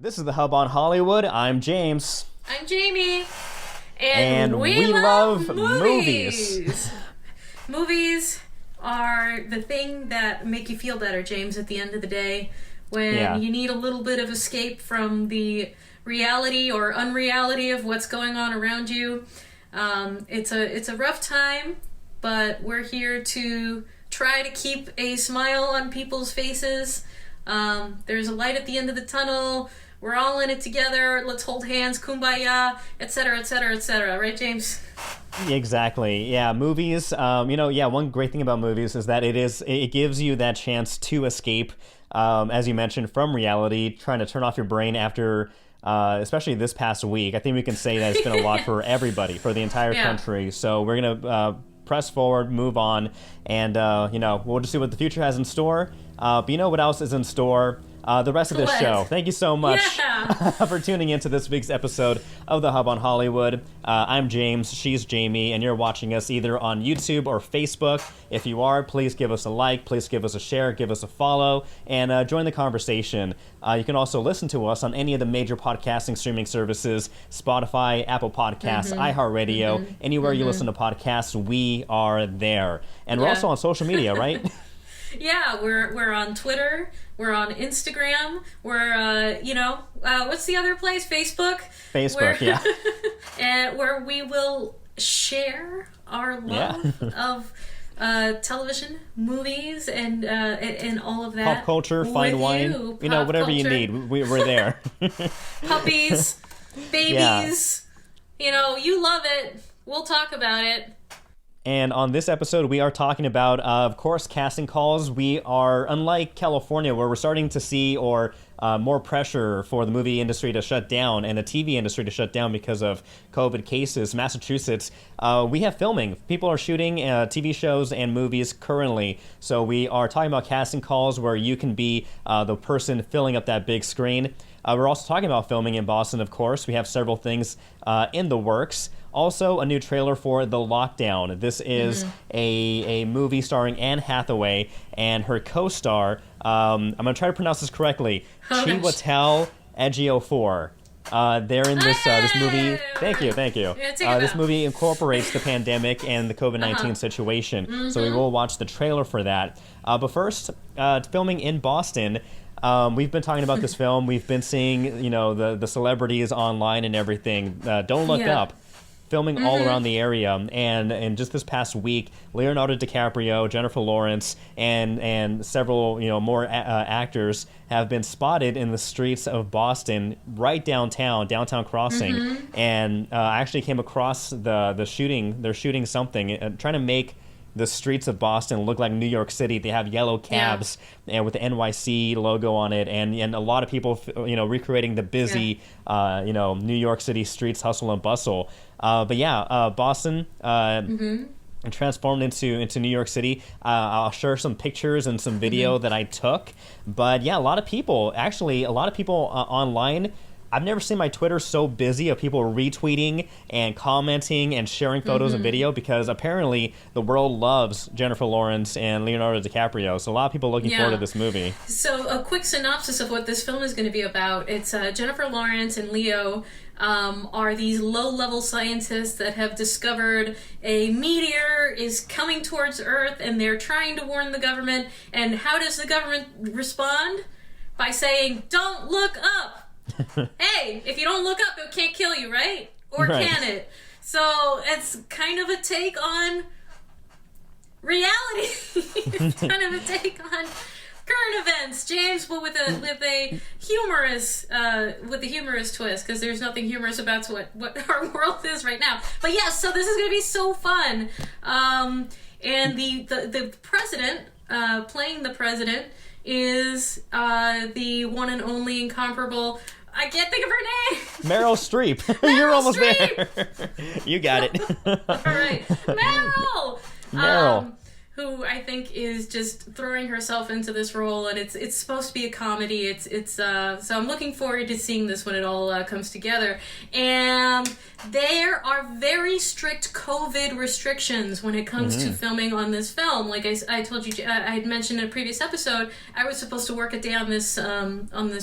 This is the Hub on Hollywood. I'm James. I'm Jamie. And we love movies. Movies are the thing that make you feel better, James, at the end of the day. When you need a little bit of escape from the reality or unreality of what's going on around you. It's a rough time, but we're here to try to keep a smile on people's faces. There's a light at the end of the tunnel. We're all in it together. Let's hold hands, kumbaya, etc., etc., etc. Right, James? Exactly. Yeah, movies. One great thing about movies is that it gives you that chance to escape, as you mentioned, from reality. Trying to turn off your brain after, especially this past week. I think we can say that it's been a lot for everybody, for the entire country. So we're gonna press forward, move on, and we'll just see what the future has in store. But you know what else is in store? The rest of this show. Thank you so much for tuning into this week's episode of The Hub on Hollywood. I'm James, she's Jamie, and you're watching us either on YouTube or Facebook. If you are, please give us a like, please give us a share, give us a follow, and join the conversation. You can also listen to us on any of the major podcasting streaming services, Spotify, Apple Podcasts, iHeartRadio, anywhere you listen to podcasts, we are there. And we're also on social media, right? Yeah, we're on Twitter, we're on Instagram, we're, what's the other place? Facebook? Yeah. And where we will share our love of television, movies, and all of that. Pop culture, fine wine, whatever you need, we're there. Puppies, babies, you love it, we'll talk about it. And on this episode, we are talking about, of course, casting calls. We are, unlike California, where we're starting to see more pressure for the movie industry to shut down and the TV industry to shut down because of COVID cases. Massachusetts, we have filming. People are shooting TV shows and movies currently. So we are talking about casting calls where you can be the person filling up that big screen. We're also talking about filming in Boston, of course. We have several things in the works. Also, a new trailer for The Lockdown. This is a movie starring Anne Hathaway and her co-star, I'm going to try to pronounce this correctly, Chiwetel Ejiofor. They're in this movie. Thank you. This movie incorporates the pandemic and the COVID-19 situation, so we will watch the trailer for that. But first, filming in Boston. We've been talking about this film. We've been seeing, the celebrities online and everything. Don't Look Up. Filming all around the area, and just this past week, Leonardo DiCaprio, Jennifer Lawrence, and several more actors have been spotted in the streets of Boston, right downtown Crossing, and I actually came across the shooting. They're shooting something, trying to make the streets of Boston look like New York City. They have yellow cabs and with the NYC logo on it, and a lot of people, recreating the busy, New York City streets, hustle and bustle. Boston transformed into New York City. I'll share some pictures and some video that I took. But yeah, a lot of people online. I've never seen my Twitter so busy of people retweeting and commenting and sharing photos and video, because apparently the world loves Jennifer Lawrence and Leonardo DiCaprio. So a lot of people looking forward to this movie. So a quick synopsis of what this film is going to be about. It's Jennifer Lawrence and Leo are these low-level scientists that have discovered a meteor is coming towards Earth, and they're trying to warn the government. And how does the government respond? By saying, "Don't look up." Hey, if you don't look up, it can't kill you, right? Or can it? So it's kind of a take on reality. It's kind of a take on current events, James, but with a humorous twist, because there's nothing humorous about what our world is right now. But yes, so this is going to be so fun. And the president, playing the president, is the one and only incomparable. I can't think of her name. Meryl Streep. You're almost there. You got it. All right, Meryl. who I think is just throwing herself into this role, and it's supposed to be a comedy. It's so I'm looking forward to seeing this when it all comes together. And there are very strict COVID restrictions when it comes to filming on this film. Like I told you, I had mentioned in a previous episode, I was supposed to work a day on this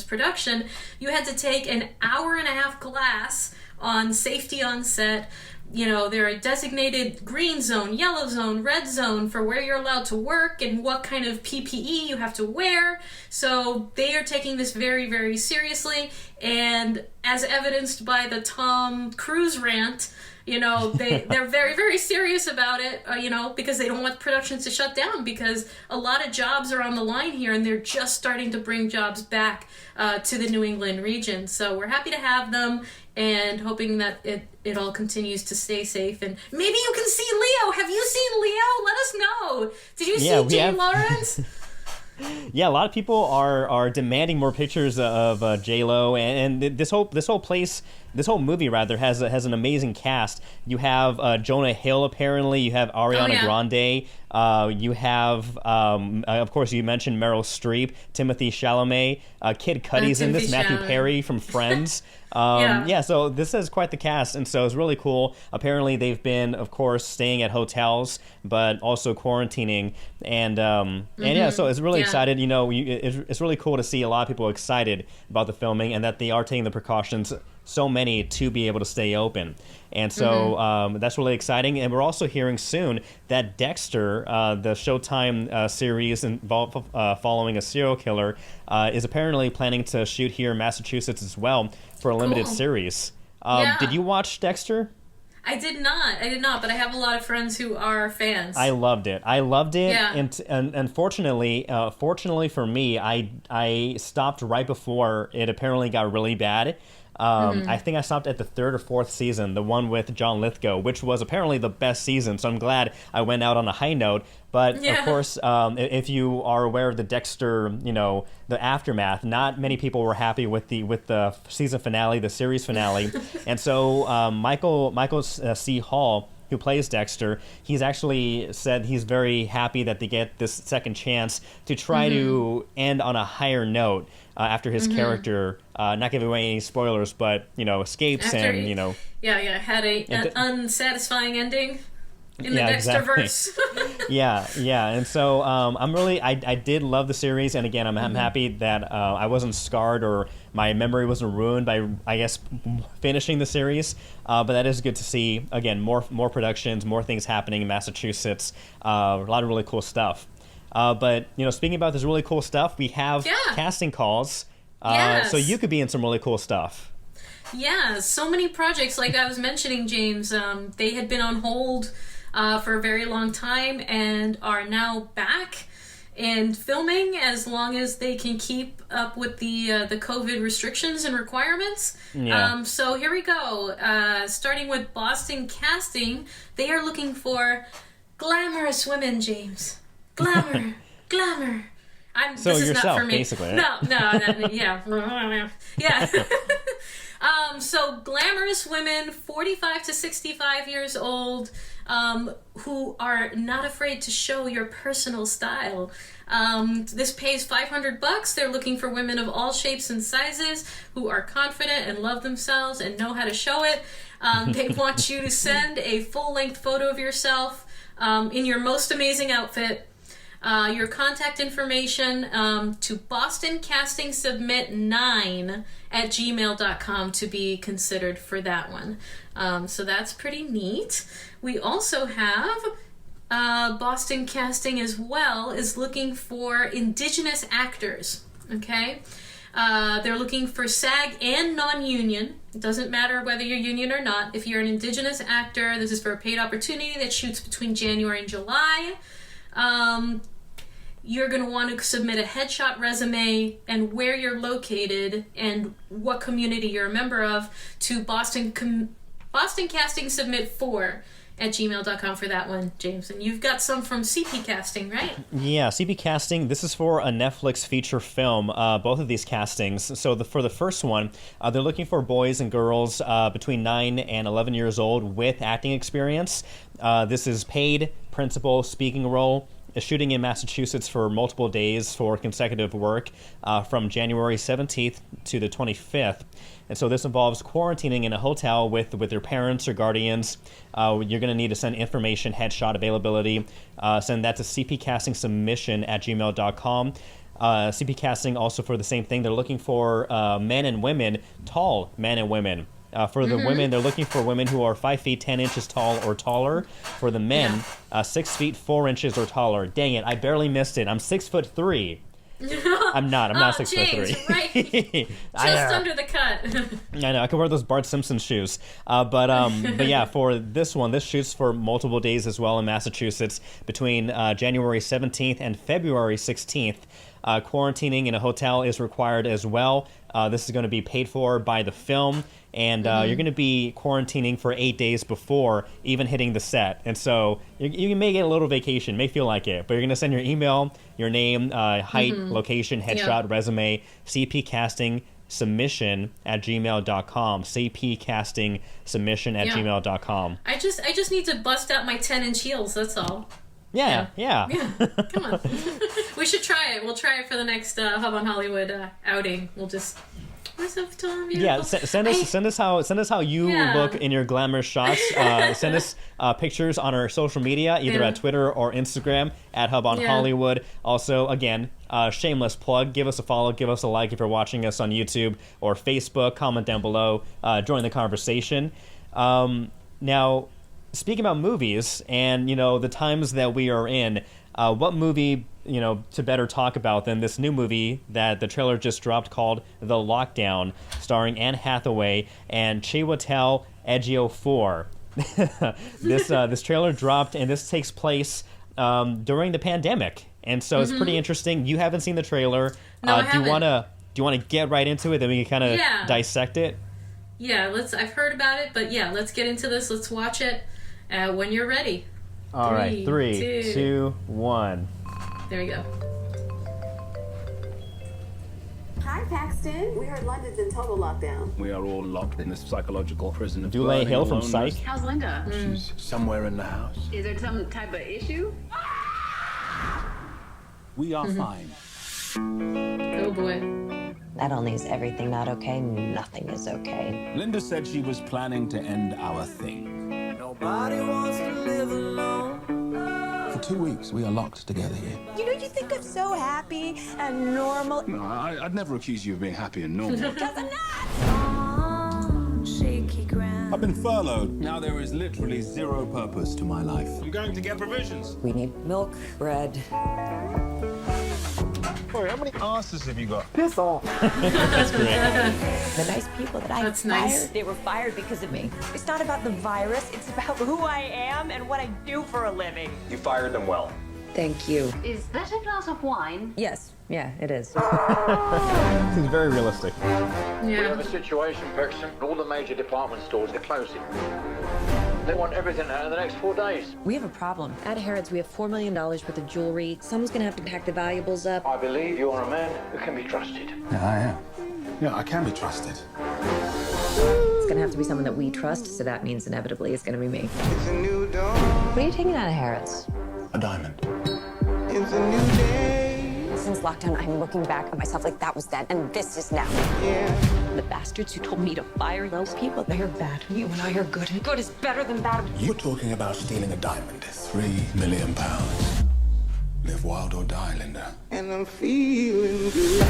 production. You had to take an hour-and-a-half class on safety on set. You know, there are designated green zone, yellow zone, red zone for where you're allowed to work and what kind of PPE you have to wear. So they are taking this very, very seriously. And as evidenced by the Tom Cruise rant, you know, they're very, very serious about it, you know, because they don't want productions to shut down, because a lot of jobs are on the line here, and they're just starting to bring jobs back to the New England region. So we're happy to have them, and hoping that it all continues to stay safe. And maybe you can see Leo. Have you seen Leo? Let us know. Did you see Jennifer Lawrence? Yeah, a lot of people are demanding more pictures of J-Lo, and this whole movie rather has an amazing cast. You have Jonah Hill, apparently. You have Ariana Grande. You have, of course, you mentioned Meryl Streep, Timothy Chalamet, Kid Cudi's in this, Matthew Perry from Friends. So this is quite the cast, and so it's really cool. Apparently, they've been, of course, staying at hotels, but also quarantining, and so it's really excited. You know, it's really cool to see a lot of people excited about the filming, and that they are taking the precautions, so many, to be able to stay open. And so that's really exciting. And we're also hearing soon that Dexter, the Showtime series following a serial killer, is apparently planning to shoot here in Massachusetts as well for a limited series. Did you watch Dexter? I did not, but I have a lot of friends who are fans. I loved it. Yeah. And fortunately for me, I stopped right before it apparently got really bad. I think I stopped at the 3rd or 4th season, the one with John Lithgow, which was apparently the best season. So I'm glad I went out on a high note. But of course, if you are aware of the Dexter, you know, the aftermath, not many people were happy with the season finale, the series finale. And so Michael C. Hall, who plays Dexter, he's actually said he's very happy that they get this second chance to try to end on a higher note after his character, not giving away any spoilers, but, you know, escapes after and, you know... had an unsatisfying ending in the Dexterverse. Yeah. And so I did love the series, and again, I'm happy that I wasn't scarred or my memory wasn't ruined by, I guess, finishing the series. But that is good to see. Again, more productions, more things happening in Massachusetts. A lot of really cool stuff. But, you know, speaking about this really cool stuff, we have casting calls. So you could be in some really cool stuff. Yeah, so many projects. Like I was mentioning, James, they had been on hold for a very long time and are now back and filming as long as they can keep up with the COVID restrictions and requirements. So here we go. Starting with Boston Casting, they are looking for glamorous women, James. Glamour. So this is yourself, not for me. basically. No, yeah. So glamorous women, 45 to 65 years old, who are not afraid to show your personal style. This pays $500. They're looking for women of all shapes and sizes who are confident and love themselves and know how to show it. They want you to send a full-length photo of yourself in your most amazing outfit. Your contact information to bostoncasting9@gmail.com to be considered for that one. So that's pretty neat. We also have Boston Casting as well is looking for Indigenous actors. Okay? They're looking for SAG and non-union. It doesn't matter whether you're union or not. If you're an Indigenous actor, this is for a paid opportunity that shoots between January and July. You're going to want to submit a headshot resume and where you're located and what community you're a member of to Boston Casting Submit 4@gmail.com for that one, James. And you've got some from CP Casting, right? Yeah, CP Casting. This is for a Netflix feature film, both of these castings. So for the first one, they're looking for boys and girls between 9 and 11 years old with acting experience. This is paid principal speaking role. shooting in Massachusetts for multiple days for consecutive work from January 17th to the 25th. And so this involves quarantining in a hotel with your parents or guardians. You're going to need to send information, headshot availability. Send that to cpcastingsubmission@gmail.com. CP Casting also for the same thing. They're looking for men and women, tall men and women. For the women, they're looking for women who are 5 feet 10 inches tall or taller. For the men, 6 feet 4 inches or taller. Dang it, I barely missed it. I'm 6'3". I'm not 6'3". Right. Just under the cut. I know, I can wear those Bart Simpson shoes. But yeah, for this one, this shoots for multiple days as well in Massachusetts between January 17th and February 16th. Quarantining in a hotel is required as well. This is going to be paid for by the film, and you're going to be quarantining for 8 days before even hitting the set. And so you may get a little vacation, may feel like it, but you're going to send your email, your name, height, location, headshot, resume, cpcastingsubmission@gmail.com, cpcastingsubmission@gmail.com. I just need to bust out my 10-inch heels, that's all. Yeah. Come on. We should try it. We'll try it for the next Hub on Hollywood outing. We'll just... Yeah, send us how you look in your glamorous shots. Send us pictures on our social media, either at Twitter or Instagram at Hub on Hollywood. Also, again, shameless plug. Give us a follow, give us a like if you're watching us on YouTube or Facebook. Comment down below. Join the conversation. Now, speaking about movies and the times that we are in, what movie to better talk about than this new movie that the trailer just dropped called The Lockdown, starring Anne Hathaway and Chiwetel Ejiofor. This trailer dropped, and this takes place during the pandemic, and so it's pretty interesting. You haven't seen the trailer. No, I do you haven't. want to get right into it, then we can kind of dissect it? Yeah, I've heard about it, but yeah, let's get into this. Let's watch it when you're ready. All right, 3, 2, 1. There we go. Hi, Paxton. We heard London's in total lockdown. We are all locked in this psychological prison of Dule Hill from Psych. How's Linda? She's somewhere in the house. Is there some type of issue? We are fine. Oh boy. Not only is everything not okay, nothing is okay. Linda said she was planning to end our thing. Nobody wants to live alone. For 2 weeks, we are locked together here. You think I'm so happy and normal. No, I'd never accuse you of being happy and normal. Because I'm not. Shaky ground. I've been furloughed. Now there is literally zero purpose to my life. I'm going to get provisions. We need milk, bread. Sorry, how many asses have you got? Piss off. That's great. The nice people that I That's fired, nice. they were fired because of me. It's not about the virus, it's about who I am and what I do for a living. You fired them well. Thank you. Is that a glass of wine? Yes, yeah, it is. Seems very realistic. We have Yeah. a situation, Paxton. All the major department stores are closing. They want everything out in the next 4 days. We have a problem. At Harrods, we have $4 million worth of jewelry. Someone's gonna have to pack the valuables up. I believe you're a man who can be trusted. Yeah, I am. Yeah, I can be trusted. It's gonna have to be someone that we trust, so that means inevitably it's gonna be me. It's a new dawn. What are you taking out of Harrods? A diamond. It's a new day. Since lockdown, I'm looking back at myself like that was then, and this is now. Yeah. The bastards who told me to fire those people, they are bad. You and I are good, and good is better than bad. You're talking about stealing a diamond. £3 million. Live wild or die, Linda. And I'm feeling good.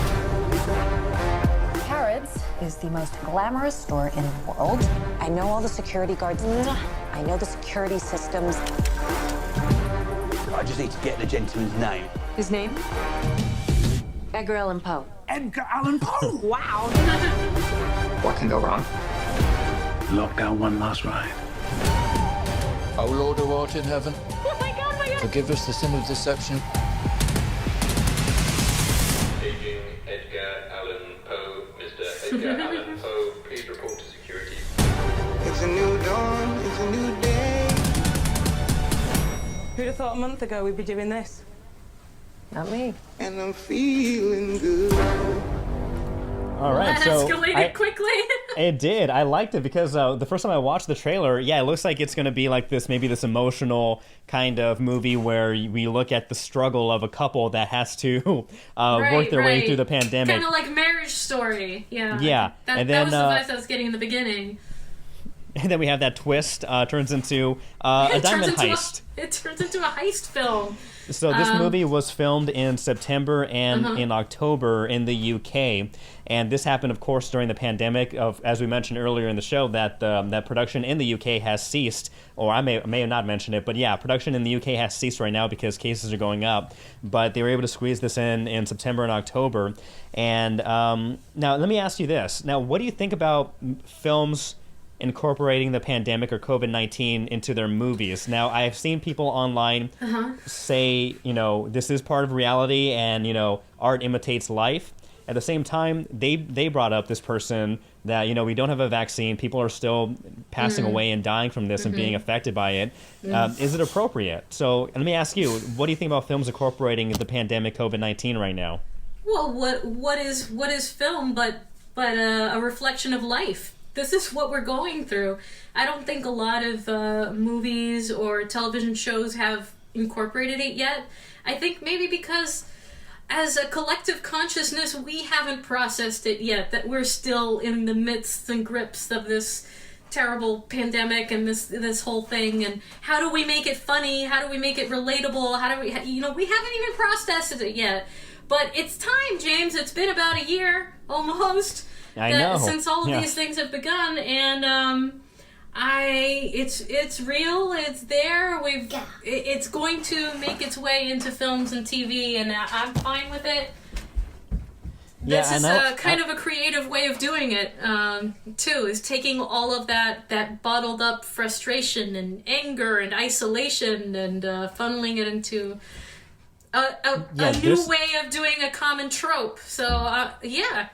Harrods is the most glamorous store in the world. I know all the security guards. I know the security systems. I just need to get the gentleman's name. His name? Edgar Allan Poe. Edgar Allan Poe! Wow. What can go wrong? Lockdown one last ride. O Lord who art in heaven, forgive us the sin of deception. Aging Edgar Allan Poe. Mr. Edgar Allan Poe, please report to security. It's a new dawn. It's a new day. Who'd have thought a month ago we'd be doing this? Not me. And I'm feeling good. All right, That so escalated quickly. It did. I liked it because the first time I watched the trailer, it looks like it's going to be like this, maybe this emotional kind of movie where we look at the struggle of a couple that has to work their way through the pandemic. Kind of like Marriage Story. Yeah. Yeah. And that was the vibes I was getting in the beginning. And then we have that twist, turns into a diamond heist. It turns into a heist film. So this movie was filmed in September and in October in the UK, and this happened, of course, during the pandemic. As we mentioned earlier in the show, that that production in the UK has ceased, or I may have not mentioned it, but production in the UK has ceased right now because cases are going up. But they were able to squeeze this in September and October. And now let me ask you this: now, what do you think about films incorporating the pandemic or COVID-19 into their movies? Now, I've seen people online say, this is part of reality and, art imitates life. At the same time, they brought up this person that, we don't have a vaccine. People are still passing away and dying from this and being affected by it. Is it appropriate? So let me ask you, what do you think about films incorporating the pandemic COVID-19 right now? Well, what is film but a reflection of life? This is what we're going through. I don't think a lot of movies or television shows have incorporated it yet. I think maybe because as a collective consciousness, we haven't processed it yet, that we're still in the midst and grips of this terrible pandemic and this whole thing. And how do we make it funny? How do we make it relatable? How do we, we haven't even processed it yet. But it's time, James. It's been about a year, almost. I know. Since all of these things have begun, and it's real. It's there. It's going to make its way into films and TV, and I'm fine with it. This is kind of a creative way of doing it, too. Is taking all of that bottled up frustration and anger and isolation and funneling it into a new way of doing a common trope. So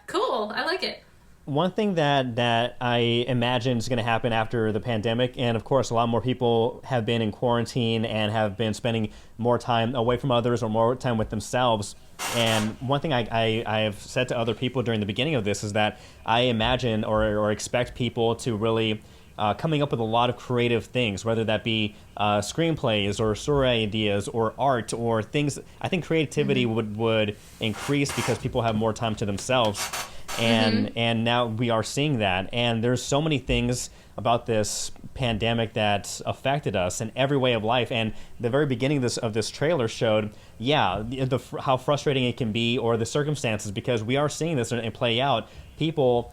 cool. I like it. One thing that I imagine is going to happen after the pandemic, and of course a lot more people have been in quarantine and have been spending more time away from others or more time with themselves. And one thing I have said to other people during the beginning of this is that I imagine or expect people to really coming up with a lot of creative things, whether that be screenplays or story ideas or art or things. I think creativity would increase because people have more time to themselves. And now we are seeing that, and there's so many things about this pandemic that affected us in every way of life. And the very beginning of this trailer showed, how frustrating it can be, or the circumstances, because we are seeing this and play out. People,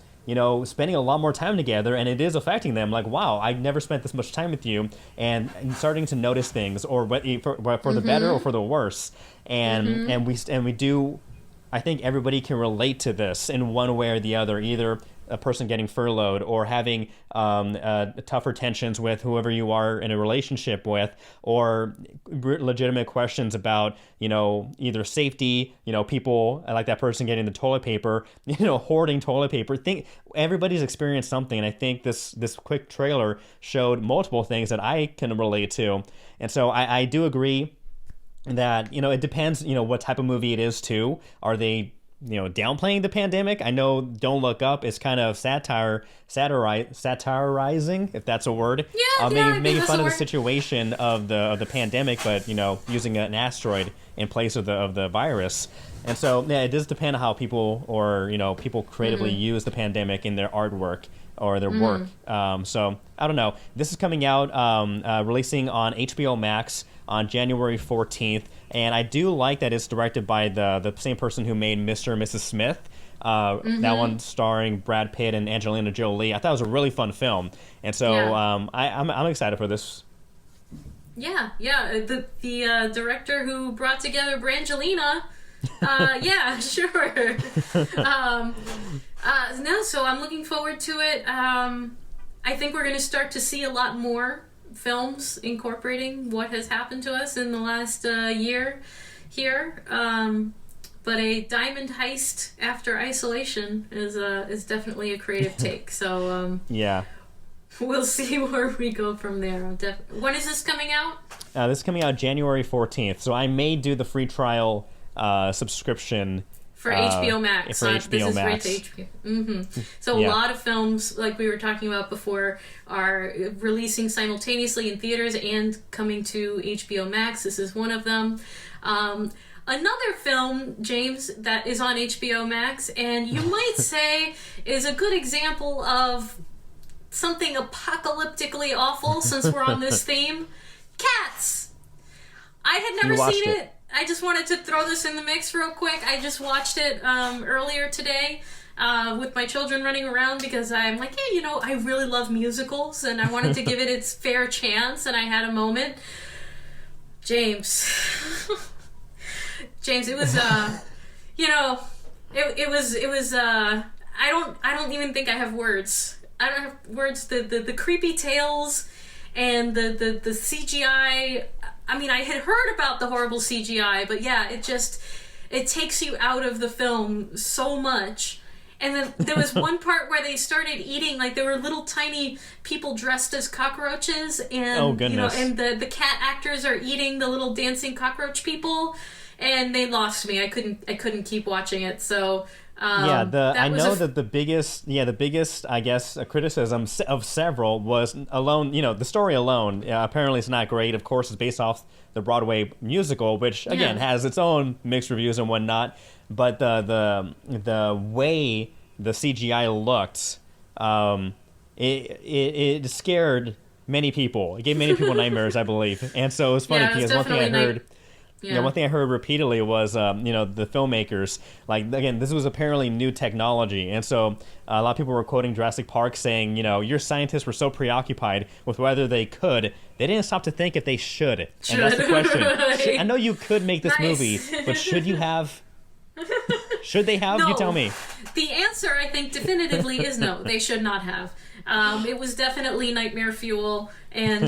spending a lot more time together, and it is affecting them. Like, wow, I never spent this much time with you, and starting to notice things, or for the better or for the worse. And we do. I think everybody can relate to this in one way or the other, either a person getting furloughed or having tougher tensions with whoever you are in a relationship with, or legitimate questions about, either safety, people like that person getting the toilet paper, hoarding toilet paper. Everybody's experienced something. And I think this quick trailer showed multiple things that I can relate to. And so I do agree that, it depends, what type of movie it is too. Are they, downplaying the pandemic? I know Don't Look Up is kind of satirizing, if that's a word. Making fun of the situation of the pandemic, but, using an asteroid in place of the virus. And so, it does depend on how people people creatively use the pandemic in their artwork or their work. So, I don't know. This is coming out, releasing on HBO Max on January 14th, and I do like that it's directed by the same person who made Mr. and Mrs. Smith. That one starring Brad Pitt and Angelina Jolie. I thought it was a really fun film, and so I'm excited for this. The director who brought together Brangelina. Sure. So I'm looking forward to it. I think we're going to start to see a lot more films incorporating what has happened to us in the last year here. But a diamond heist after isolation is definitely a creative take. So we'll see where we go from there. When is this coming out? This is coming out January 14th. So I may do the free trial subscription For HBO Max. For HBO Max. This is HBO. Mm-hmm. So a lot of films, like we were talking about before, are releasing simultaneously in theaters and coming to HBO Max. This is one of them. Another film, James, that is on HBO Max, and you might say is a good example of something apocalyptically awful, since we're on this theme. Cats! I had never seen it. I just wanted to throw this in the mix real quick. I just watched it earlier today with my children running around because I'm like, hey, you know, I really love musicals and I wanted to give it its fair chance, and I had a moment. James, it was, you know, it was. I don't even think I have words. I don't have words. The creepy tales and the CGI. I mean, I had heard about the horrible CGI, but yeah, it takes you out of the film so much. And then there was one part where they started eating, like there were little tiny people dressed as cockroaches, and oh, goodness. You know, and the cat actors are eating the little dancing cockroach people, and they lost me. I couldn't keep watching it. So the biggest I guess criticism of several was alone. You know, the story alone apparently is not great. Of course, it's based off the Broadway musical, which again has its own mixed reviews and whatnot. But the way the CGI looked, it scared many people. It gave many people nightmares, I believe. And so it was funny because one thing I heard. Yeah, one thing I heard repeatedly was, the filmmakers, like, again, this was apparently new technology. And so a lot of people were quoting Jurassic Park saying, you know, your scientists were so preoccupied with whether they could, they didn't stop to think if they should. And that's the question. Right. I know you could make this movie, but should you have? Should they have? No. You tell me. The answer, I think, definitively is no. They should not have. It was definitely nightmare fuel, and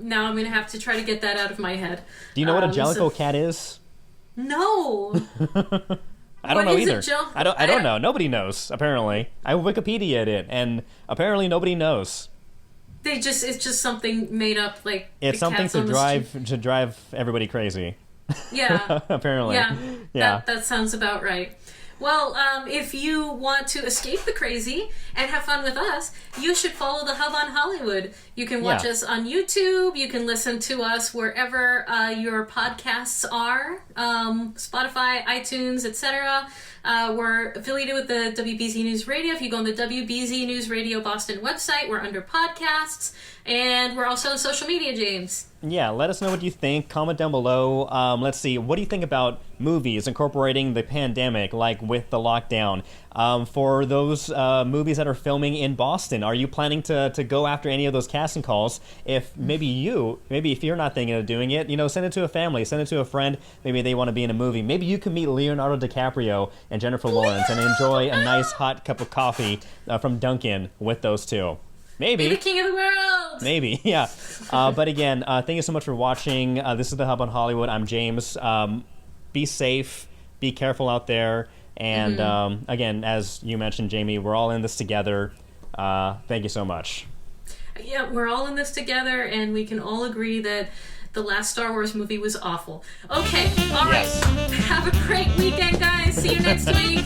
now I'm going to have to try to get that out of my head. Do you know what a jellicle-cat is? No. I don't know either. I don't know. Nobody knows, apparently. I Wikipedia'd it, and apparently nobody knows. It's just something made up, like it's something to drive everybody crazy. Yeah. Apparently. Yeah. That sounds about right. Well, if you want to escape the crazy and have fun with us, you should follow the Hub on Hollywood. You can watch us on YouTube. You can listen to us wherever your podcasts are, Spotify, iTunes, etc. We're affiliated with the WBZ News Radio. If you go on the WBZ News Radio Boston website, we're under podcasts. And we're also on social media, James. Yeah, let us know what you think. Comment down below. Let's see, what do you think about movies incorporating the pandemic, like with the lockdown? For those movies that are filming in Boston, are you planning to go after any of those casting calls? If maybe if you're not thinking of doing it, you know, send it to a family, send it to a friend. Maybe they want to be in a movie. Maybe you can meet Leonardo DiCaprio and Jennifer Lawrence and enjoy a nice hot cup of coffee from Dunkin' with those two. Maybe. Be the king of the world! Maybe, yeah. But again, thank you so much for watching. This is The Hub on Hollywood. I'm James. Be safe. Be careful out there. And again, as you mentioned, Jamie, we're all in this together. Thank you so much. Yeah, we're all in this together, and we can all agree that the last Star Wars movie was awful. Okay, all right. Have a great weekend, guys. See you next week.